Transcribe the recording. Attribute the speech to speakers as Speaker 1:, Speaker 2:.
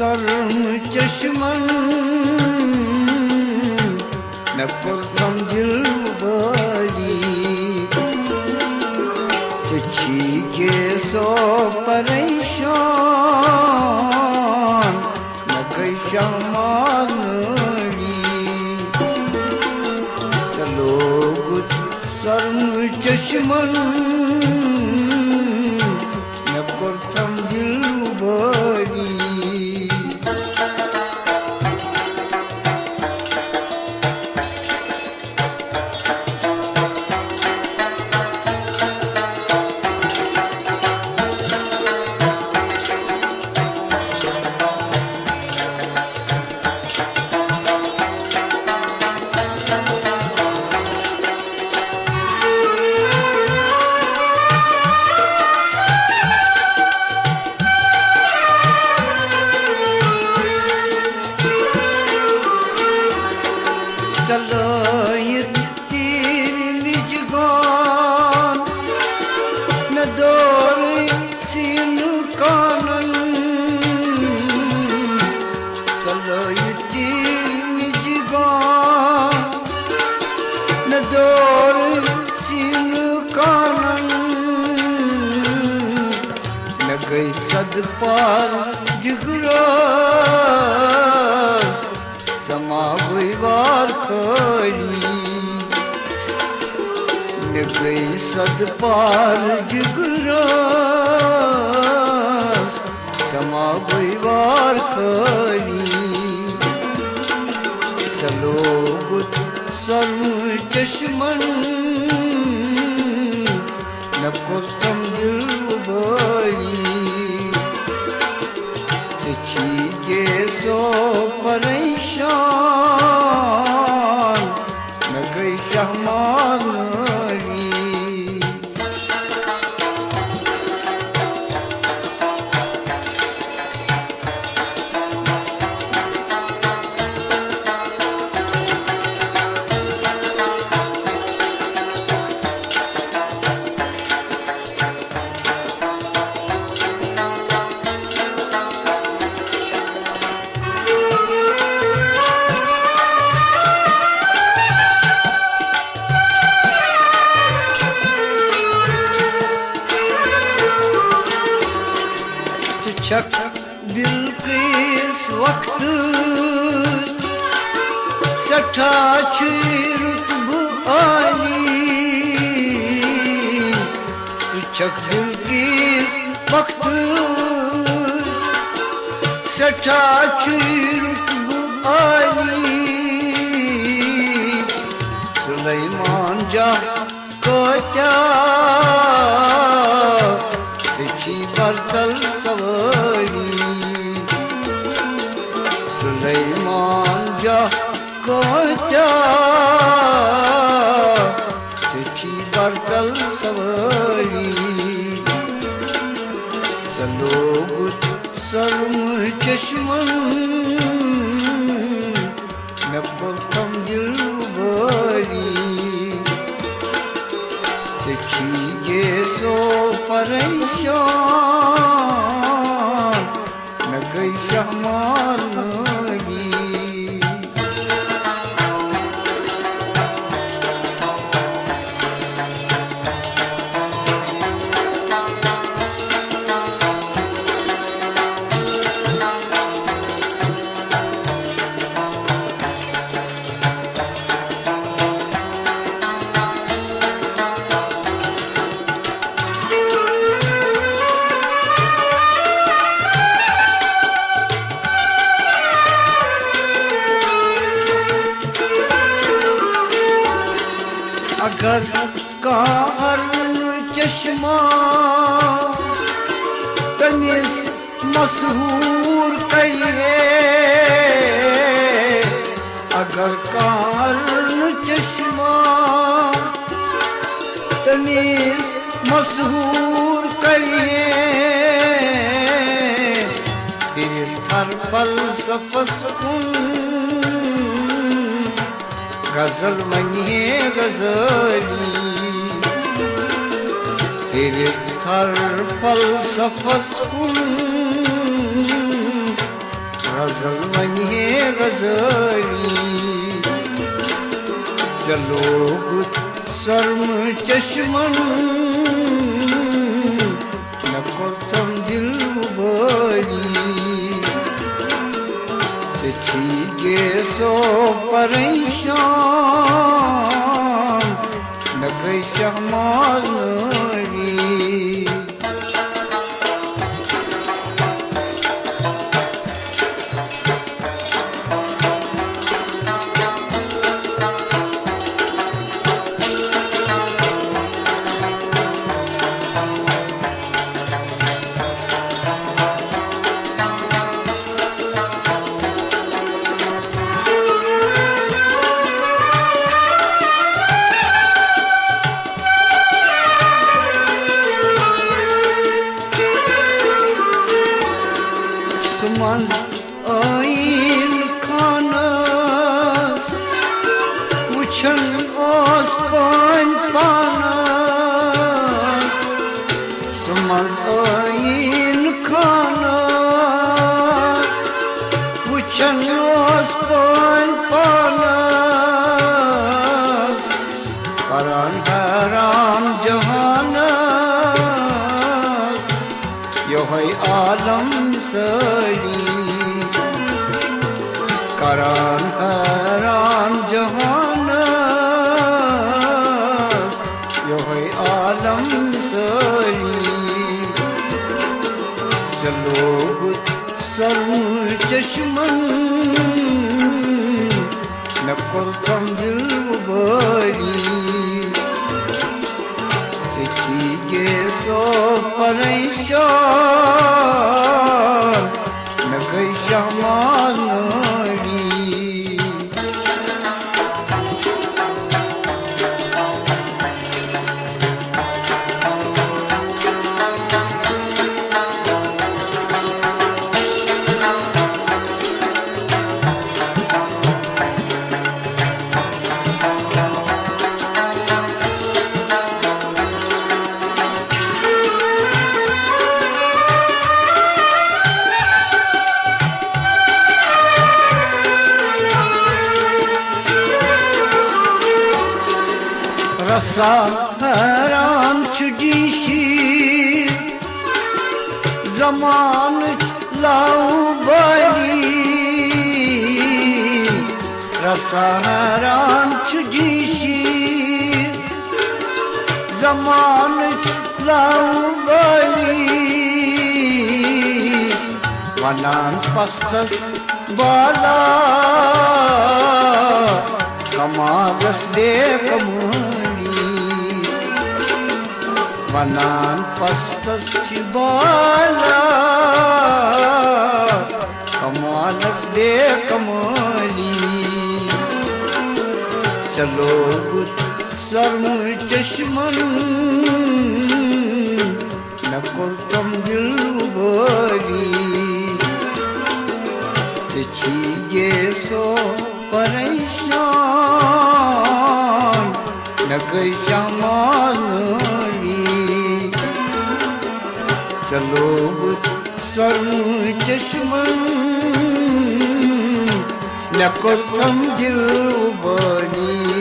Speaker 1: sarım çeşmen ne kurtam dilbari सच्ची के सो परेशान न कैसा मांगली चलो कुछ शर्म चश्मन न करथम दिल बरी चलो ये तेरी निजगान न दौर सीन कानन चलो ये तेरी निजगान न दौर सीन कानन न गई सद पार जिगरास समा गई बार खड़ी न गई सद पार जिगरास समा गई बार खड़ी चलो गुत सर्व चश्मन न कुर्तम दिल बड़ी सच्ची के सो परेशान न गई शहमारी शक दिल के इस वक्त सठा रुतब आली शक दिल के इस वक्त सठा रुतब आली सुलेमान जा कोचा सच्ची बरतल सवारी सुलेमान जा कोचा सच्ची बरतल सवारी चलो गुत सर्व चश्मन न करथम दिल बरी सच्ची ये सो परेशान न गई शहमारी चश्मा तमिस मशहूर करिए अगर कारण चश्मा तमिस मशहूर करिए फिर थर फलसफस गजल मनिए गजली फिर थर फलसफस गजल मनिए गजली चलो सर्म चश्मन न करतम दिल बली छीगे सो परेशान न गई शहमारी Sumanz ayin kanas Uçan ospan panas Sumanz ayin kanas Uçan ospan panas Karan haram jahanas Yohay alam सड़ी करान करान जहानस यो है आलम सड़ी चलो सर्व चश्मन न करतम दिल बरी चीजे सो परेशान न गई शहमारी Rasa haram çudişi zaman laubali Rasa haram çudişi zaman laubali Vanan pastas bala kamalas de kamuni Vanan pastas cibala kamalas de kamali Chalo sarm chashman न करतम दिल बरी छीगे सो परेशान न गई शमाली चलो सर्व चश्मन न करतम दिल बरी